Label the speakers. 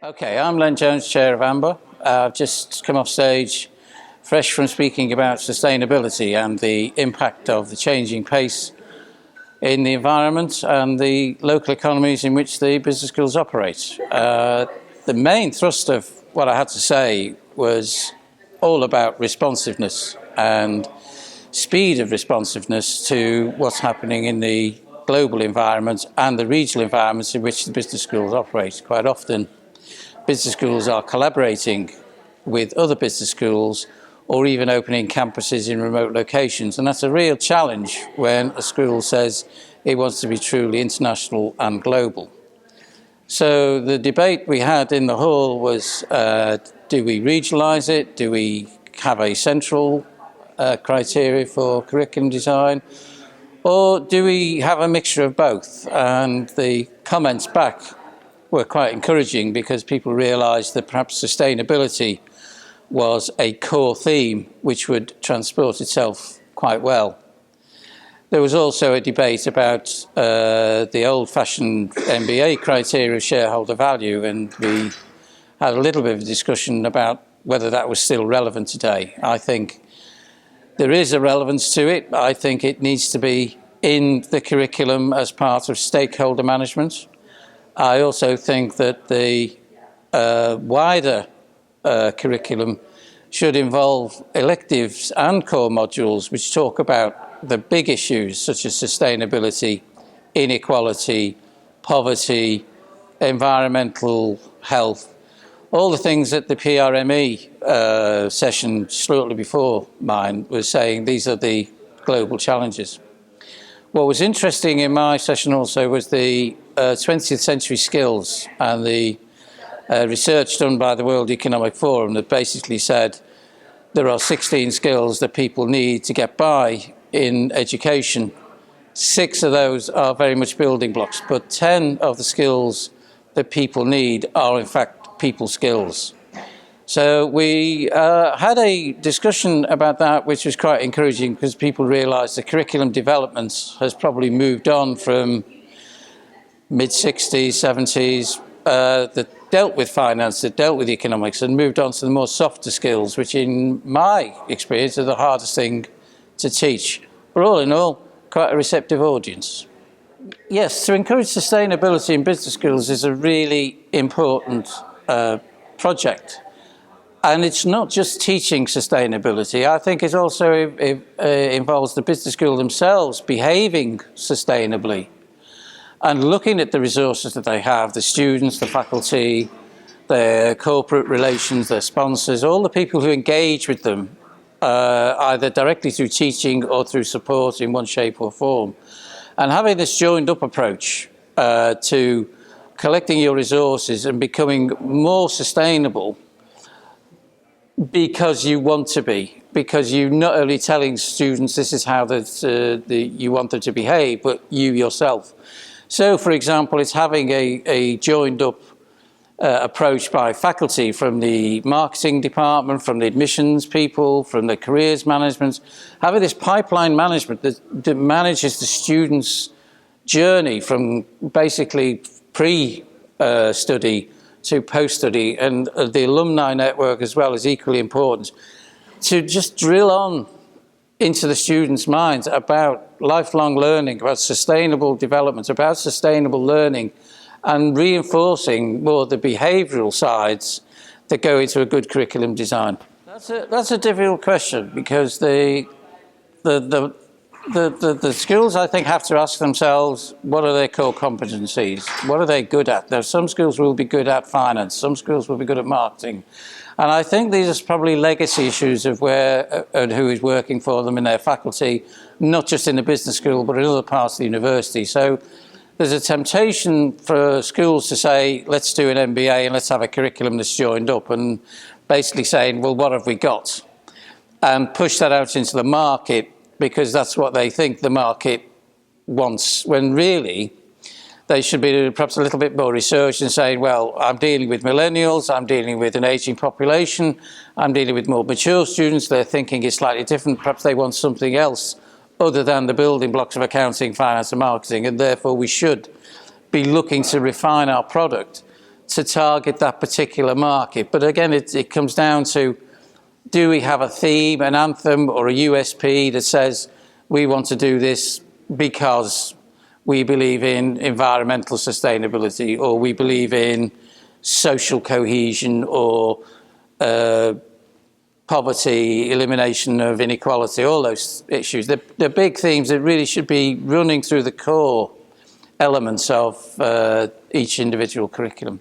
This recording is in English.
Speaker 1: Okay, I'm Len Jones, Chair of AMBA. I've just come off stage fresh from speaking about sustainability and the impact of the changing pace in the environment and the local economies in which the business schools operate. The main thrust of what I had to say was all about responsiveness and speed of responsiveness to what's happening in the global environment and the regional environments in which the business schools operate. Quite often, business schools are collaborating with other business schools or even opening campuses in remote locations. And that's a real challenge when a school says it wants to be truly international and global. So the debate we had in the hall was, do we regionalise it? Do we have a central criteria for curriculum design? Or do we have a mixture of both? And the comments back were quite encouraging because people realised that perhaps sustainability was a core theme which would transport itself quite well. There was also a debate about the old-fashioned MBA criteria of shareholder value, and we had a little bit of a discussion about whether that was still relevant today. I think there is a relevance to it. I think it needs to be in the curriculum as part of stakeholder management. I also think that the wider curriculum should involve electives and core modules which talk about the big issues such as sustainability, inequality, poverty, environmental health, all the things that the PRME session shortly before mine was saying these are the global challenges. What was interesting in my session also was the 20th century skills and the research done by the World Economic Forum that basically said there are 16 skills that people need to get by in education. 6 of those are very much building blocks, but 10 of the skills that people need are in fact people skills. So we had a discussion about that which was quite encouraging because people realised the curriculum development has probably moved on from mid-60s, 70s that dealt with finance, that dealt with economics, and moved on to the more softer skills, which in my experience are the hardest thing to teach. But all in all, quite a receptive audience. Yes, to encourage sustainability in business schools is a really important project. And it's not just teaching sustainability. I think it also involves the business school themselves behaving sustainably and looking at the resources that they have, the students, the faculty, their corporate relations, their sponsors, all the people who engage with them, either directly through teaching or through support in one shape or form. And having this joined up approach to collecting your resources and becoming more sustainable because you want to be, because you're not only telling students this is how you want them to behave, but you yourself. So, for example, it's having a joined up approach by faculty from the marketing department, from the admissions people, from the careers management, having this pipeline management that manages the students' journey from basically pre-study to post-study, and the alumni network as well is equally important, to just drill on into the students' minds about lifelong learning, about sustainable development, about sustainable learning, and reinforcing more the behavioural sides that go into a good curriculum design. That's a difficult question because the schools, I think, have to ask themselves, what are their core competencies? What are they good at? Now, some schools will be good at finance, some schools will be good at marketing. And I think these are probably legacy issues of where and who is working for them in their faculty, not just in the business school, but in other parts of the university. So there's a temptation for schools to say, let's do an MBA and let's have a curriculum that's joined up, and basically saying, well, what have we got? And push that out into the market, because that's what they think the market wants, when really they should be doing perhaps a little bit more research and saying, well, I'm dealing with millennials, I'm dealing with an ageing population, I'm dealing with more mature students, their thinking is slightly different, perhaps they want something else other than the building blocks of accounting, finance and marketing, and therefore we should be looking to refine our product to target that particular market. But again, it comes down to, do we have a theme, an anthem, or a USP that says we want to do this because we believe in environmental sustainability, or we believe in social cohesion, or poverty, elimination of inequality, all those issues. They're big themes that really should be running through the core elements of each individual curriculum.